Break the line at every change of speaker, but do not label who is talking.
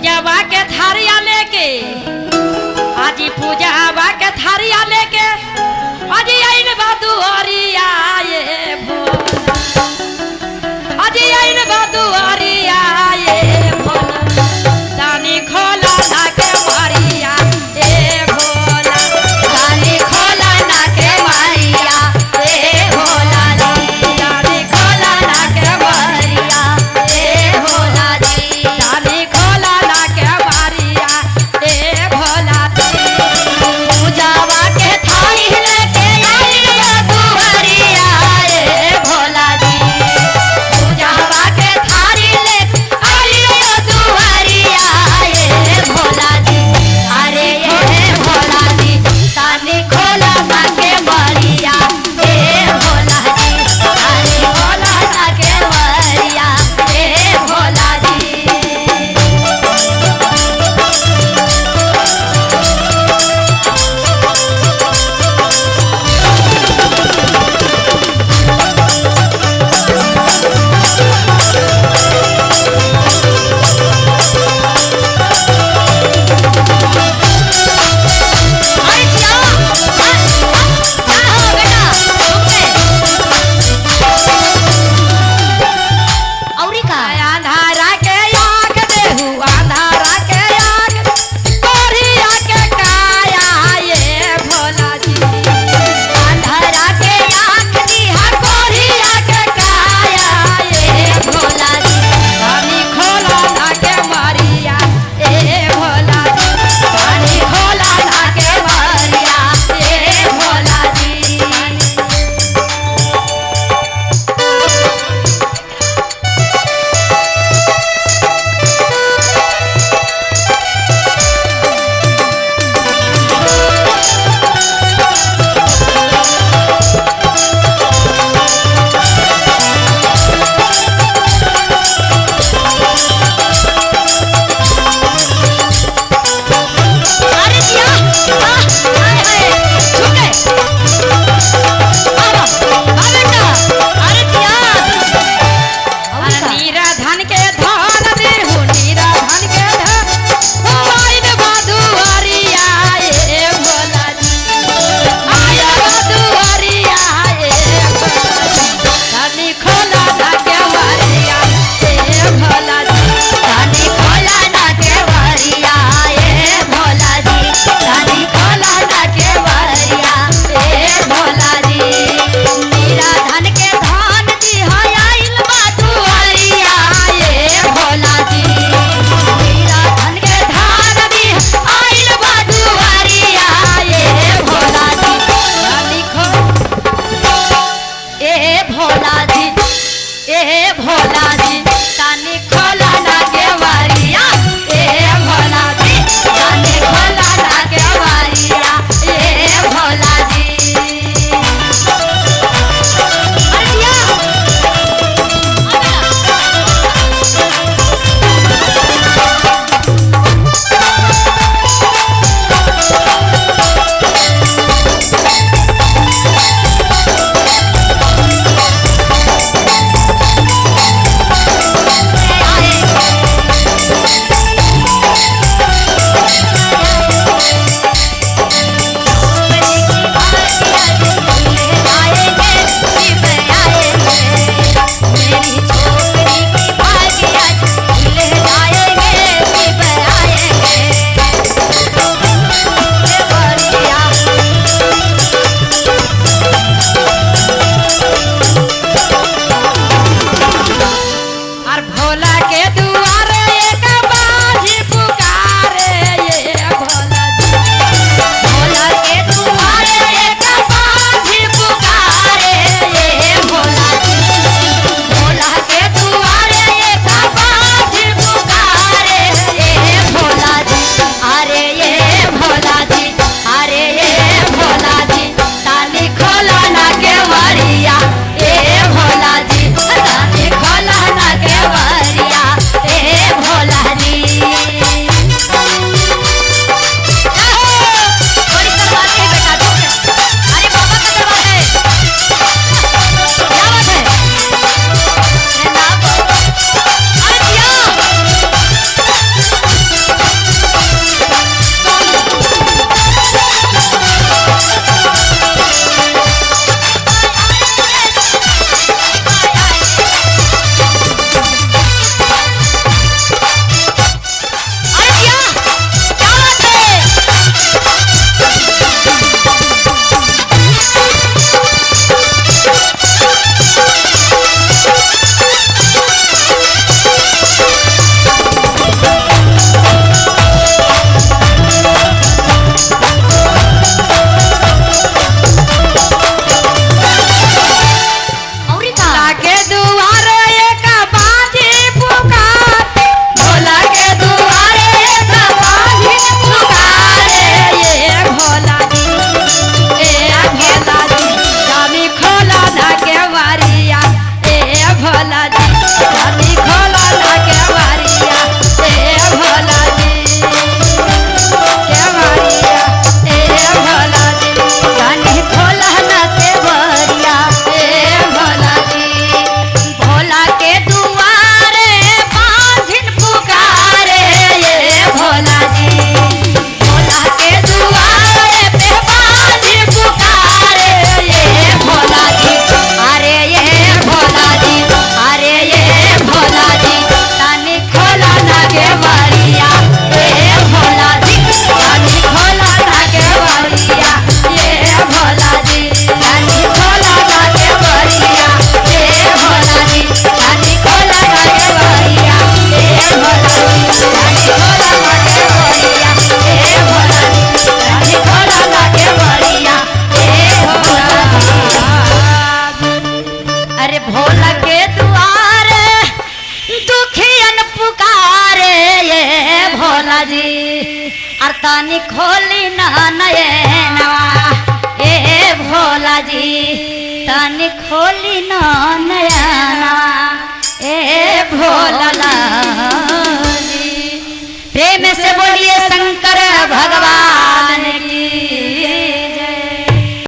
पूजावा के थारिया लेके आजी पूजावा के थारिया लेके आजी आइन बादुआरिया ये भोला आजी आइन बादुआरिया ये भोला दानी खोला ना के मारिया ए भोला दानी खोला ना के मारिया ए भोला दानी खोला ना के मारिया ए भोला दानी खोला ना के मारिया ए भोला पूजावा के थाली लेके आई बादुआरिया ए भोला पूजावा के थाली लेके आई बादुआरिया ए भोला अरे ये भोला दानी खोला ना के मारिया ए भोला दानी खोला ना के मारिया ए भोला अरे जिया क्या हो बेटा औरी का अंधारा के आग देहु अंधारा के आग कोरिया के काया ये भोला अंधारा के आग दिहा कोरिया के काया ये भोला दानी खोला ना के मारिया ए भोला दानी खोला ना के मारिया ए भोला अरे जिया हाय हाय झुके बाबा बेटा अरे जिया नीरा धन के धन देहु नीरा धन के धन आइन बादुआरिया ए भोला आइन बादुआरिया ए दानी खोला ना के मारिया ए भोला दानी खोला ना के मारिया ए भोला दानी खोला ना के मारिया ए भोला नीरा धन के धन दिहा आइल बादुआरिया ए भोला नीरा धन के धन दिहा आइल बादुआरिया ए भोला दानी ए भोला ए भोला दानी खोला ना के मारिया ए भोला दानी खोला ना के मारिया ए भोला अरे जिया और भोला के दुआरे एक बाजी पुकारे ये भोला भोला के दुआरे एक बाजी पुकारे ये भोला भोला के दुआरे एक बाजी पुकारे ये भोला अरे ये भोला अरे ये भोला दानी खोला ना के मारिया ए भोला दानी खोला ना के मारिया जी और तानी खोली ना नयनवा ए भोला जी तानी खोली ना नयनवा ए भोला जी। प्रेम से बोलिए शंकर भगवान